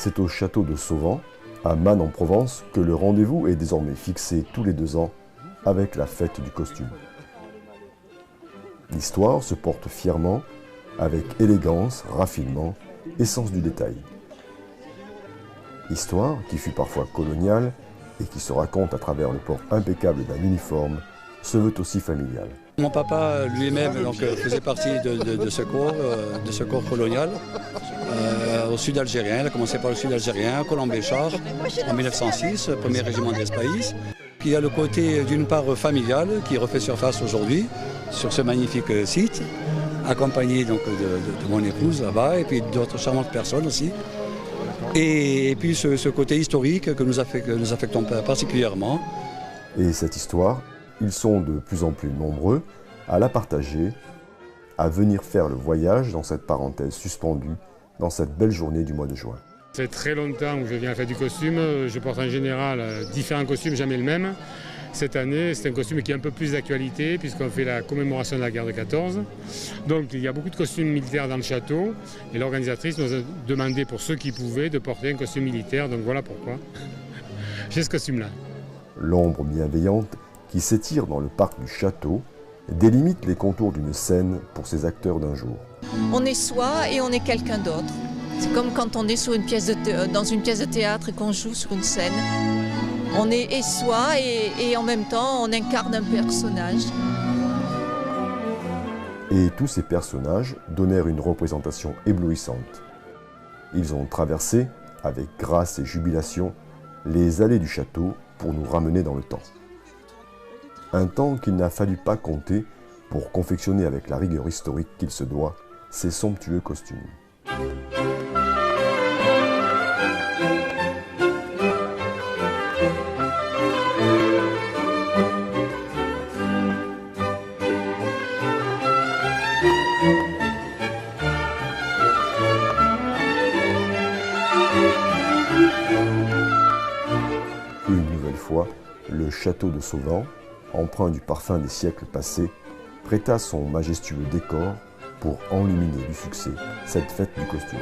C'est au château de Sauvant, à Man en Provence, que le rendez-vous est désormais fixé tous les 2 ans avec la fête du costume. L'histoire se porte fièrement, avec élégance, raffinement et sens du détail. Histoire qui fut parfois coloniale et qui se raconte à travers le port impeccable d'un uniforme, se veut aussi familiale. Mon papa lui-même faisait partie de ce corps colonial au sud algérien. Il a commencé par le sud algérien, Colomb-Béchar, en 1906, premier régiment d'Espaïs. Puis il y a le côté d'une part familial qui refait surface aujourd'hui sur ce magnifique site, accompagné donc de mon épouse là-bas et puis d'autres charmantes personnes aussi. Et puis ce côté historique que nous affectons particulièrement. Et cette histoire, ils sont de plus en plus nombreux à la partager, à venir faire le voyage dans cette parenthèse suspendue, dans cette belle journée du mois de juin. Ça fait très longtemps que je viens à la fête du costume. Je porte en général différents costumes, jamais le même. Cette année, c'est un costume qui est un peu plus d'actualité puisqu'on fait la commémoration de la guerre de 14. Donc il y a beaucoup de costumes militaires dans le château et l'organisatrice nous a demandé pour ceux qui pouvaient de porter un costume militaire. Donc voilà pourquoi j'ai ce costume-là. L'ombre bienveillante qui s'étire dans le parc du château délimite les contours d'une scène pour ces acteurs d'un jour. On est soi et on est quelqu'un d'autre. C'est comme quand on est dans une pièce de théâtre et qu'on joue sur une scène. On est et soi et en même temps on incarne un personnage. Et tous ces personnages donnèrent une représentation éblouissante. Ils ont traversé, avec grâce et jubilation, les allées du château pour nous ramener dans le temps. Un temps qu'il n'a fallu pas compter pour confectionner avec la rigueur historique qu'il se doit ces somptueux costumes. Une nouvelle fois, le château de Sauvant, empreint du parfum des siècles passés, prêta son majestueux décor pour enluminer du succès cette fête du costume.